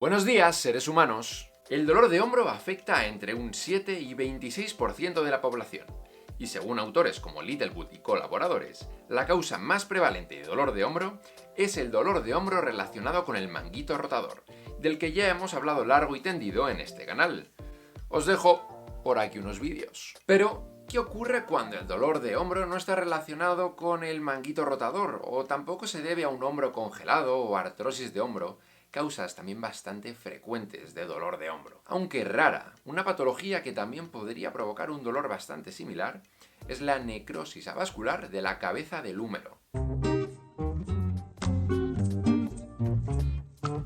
Buenos días, seres humanos. El dolor de hombro afecta a entre un 7 y 26% de la población. Y según autores como Littlewood y colaboradores, la causa más prevalente de dolor de hombro es el dolor de hombro relacionado con el manguito rotador, del que ya hemos hablado largo y tendido en este canal. Os dejo por aquí unos vídeos. Pero, ¿qué ocurre cuando el dolor de hombro no está relacionado con el manguito rotador o tampoco se debe a un hombro congelado o artrosis de hombro? Causas también bastante frecuentes de dolor de hombro. Aunque rara, una patología que también podría provocar un dolor bastante similar es la necrosis avascular de la cabeza del húmero.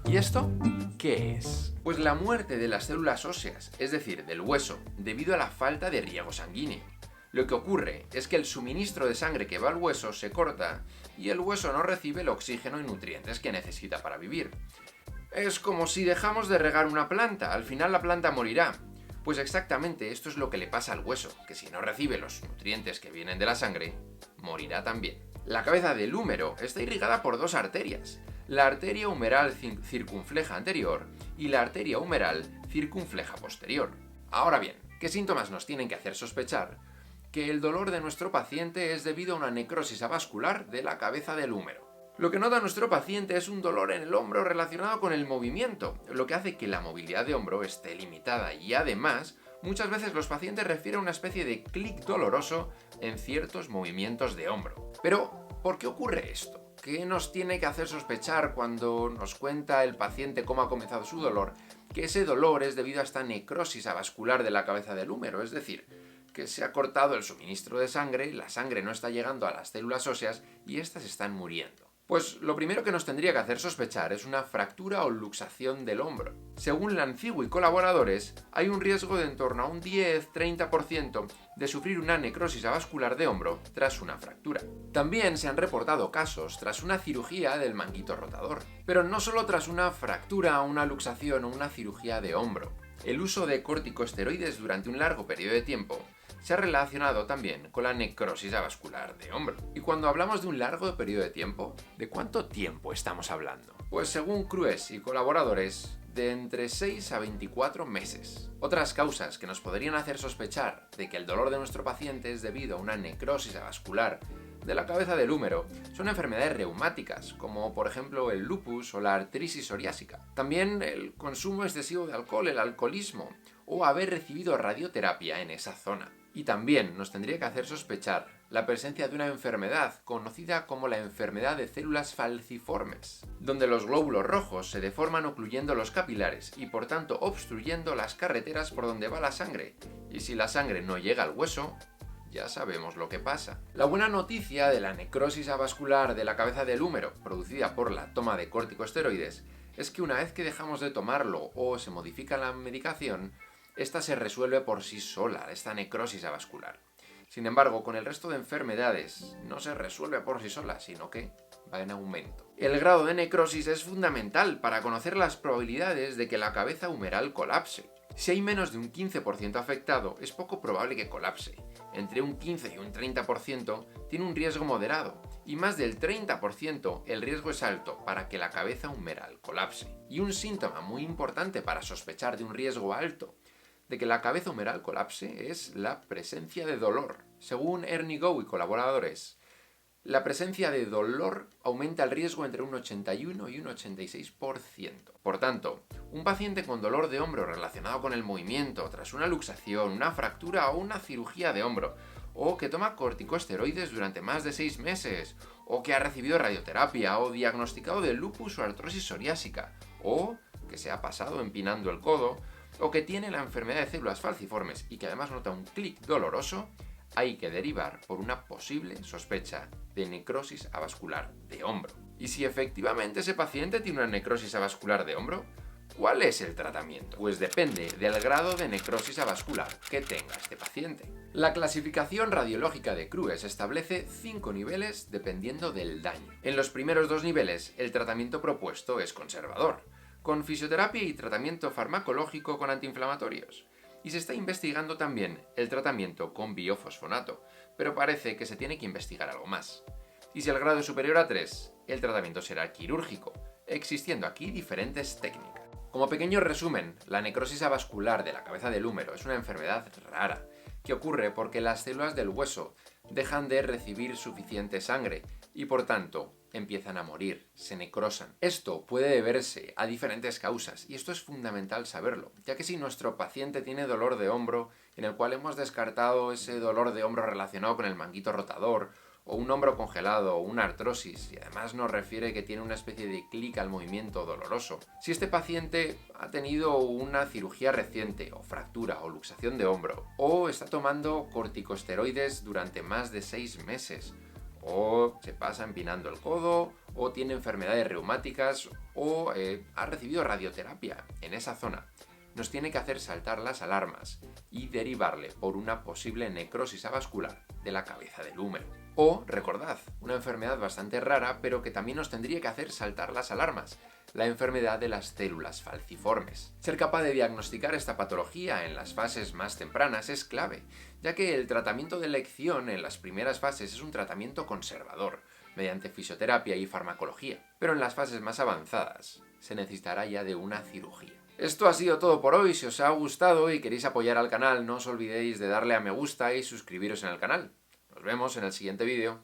¿Y esto qué es? Pues la muerte de las células óseas, es decir, del hueso, debido a la falta de riego sanguíneo. Lo que ocurre es que el suministro de sangre que va al hueso se corta y el hueso no recibe el oxígeno y nutrientes que necesita para vivir. Es como si dejamos de regar una planta, al final la planta morirá. Pues exactamente esto es lo que le pasa al hueso, que si no recibe los nutrientes que vienen de la sangre, morirá también. La cabeza del húmero está irrigada por dos arterias, la arteria humeral circunfleja anterior y la arteria humeral circunfleja posterior. Ahora bien, ¿qué síntomas nos tienen que hacer sospechar que el dolor de nuestro paciente es debido a una necrosis avascular de la cabeza del húmero? Lo que nota nuestro paciente es un dolor en el hombro relacionado con el movimiento, lo que hace que la movilidad de hombro esté limitada y además, muchas veces los pacientes refieren a una especie de clic doloroso en ciertos movimientos de hombro. Pero, ¿por qué ocurre esto? ¿Qué nos tiene que hacer sospechar cuando nos cuenta el paciente cómo ha comenzado su dolor? Que ese dolor es debido a esta necrosis avascular de la cabeza del húmero, es decir, que se ha cortado el suministro de sangre, la sangre no está llegando a las células óseas y éstas están muriendo. Pues lo primero que nos tendría que hacer sospechar es una fractura o luxación del hombro. Según Lancigui y colaboradores, hay un riesgo de en torno a un 10-30% de sufrir una necrosis avascular de hombro tras una fractura. También se han reportado casos tras una cirugía del manguito rotador, pero no solo tras una fractura, una luxación o una cirugía de hombro. El uso de corticosteroides durante un largo periodo de tiempo se ha relacionado también con la necrosis avascular de hombro. Y cuando hablamos de un largo periodo de tiempo, ¿de cuánto tiempo estamos hablando? Pues según Crues y colaboradores, de entre 6 a 24 meses. Otras causas que nos podrían hacer sospechar de que el dolor de nuestro paciente es debido a una necrosis avascular de la cabeza del húmero son enfermedades reumáticas, como por ejemplo el lupus o la artritis psoriásica. También el consumo excesivo de alcohol, el alcoholismo, o haber recibido radioterapia en esa zona. Y también nos tendría que hacer sospechar la presencia de una enfermedad conocida como la enfermedad de células falciformes, donde los glóbulos rojos se deforman ocluyendo los capilares y por tanto obstruyendo las carreteras por donde va la sangre. Y si la sangre no llega al hueso, ya sabemos lo que pasa. La buena noticia de la necrosis avascular de la cabeza del húmero producida por la toma de corticosteroides es que una vez que dejamos de tomarlo o se modifica la medicación, esta se resuelve por sí sola, esta necrosis avascular. Sin embargo, con el resto de enfermedades no se resuelve por sí sola, sino que va en aumento. El grado de necrosis es fundamental para conocer las probabilidades de que la cabeza humeral colapse. Si hay menos de un 15% afectado, es poco probable que colapse. Entre un 15 y un 30% tiene un riesgo moderado, y más del 30% el riesgo es alto para que la cabeza humeral colapse. Y un síntoma muy importante para sospechar de un riesgo alto de que la cabeza humeral colapse es la presencia de dolor. Según Ernie Go y colaboradores, la presencia de dolor aumenta el riesgo entre un 81 y un 86%. Por tanto, un paciente con dolor de hombro relacionado con el movimiento tras una luxación, una fractura o una cirugía de hombro, o que toma corticosteroides durante más de 6 meses, o que ha recibido radioterapia, o diagnosticado de lupus o artrosis psoriásica, o que se ha pasado empinando el codo, o que tiene la enfermedad de células falciformes y que además nota un clic doloroso, hay que derivar por una posible sospecha de necrosis avascular de hombro. Y si efectivamente ese paciente tiene una necrosis avascular de hombro, ¿cuál es el tratamiento? Pues depende del grado de necrosis avascular que tenga este paciente. La clasificación radiológica de Crues establece 5 niveles dependiendo del daño. En los primeros 2 niveles, el tratamiento propuesto es conservador, con fisioterapia y tratamiento farmacológico con antiinflamatorios. Y se está investigando también el tratamiento con biofosfonato, pero parece que se tiene que investigar algo más. Y si el grado es superior a 3, el tratamiento será quirúrgico, existiendo aquí diferentes técnicas. Como pequeño resumen, la necrosis avascular de la cabeza del húmero es una enfermedad rara, que ocurre porque las células del hueso dejan de recibir suficiente sangre y por tanto empiezan a morir, se necrosan. Esto puede deberse a diferentes causas y esto es fundamental saberlo, ya que si nuestro paciente tiene dolor de hombro, en el cual hemos descartado ese dolor de hombro relacionado con el manguito rotador, o un hombro congelado o una artrosis, y además nos refiere que tiene una especie de clic al movimiento doloroso. Si este paciente ha tenido una cirugía reciente, o fractura, o luxación de hombro, o está tomando corticosteroides durante más de 6 meses, o se pasa empinando el codo, o tiene enfermedades reumáticas, o ha recibido radioterapia en esa zona, nos tiene que hacer saltar las alarmas y derivarle por una posible necrosis avascular de la cabeza del húmero. O, recordad, una enfermedad bastante rara, pero que también nos tendría que hacer saltar las alarmas, la enfermedad de las células falciformes. Ser capaz de diagnosticar esta patología en las fases más tempranas es clave, ya que el tratamiento de elección en las primeras fases es un tratamiento conservador, mediante fisioterapia y farmacología, pero en las fases más avanzadas se necesitará ya de una cirugía. Esto ha sido todo por hoy. Si os ha gustado y queréis apoyar al canal, no os olvidéis de darle a me gusta y suscribiros en el canal. Nos vemos en el siguiente vídeo.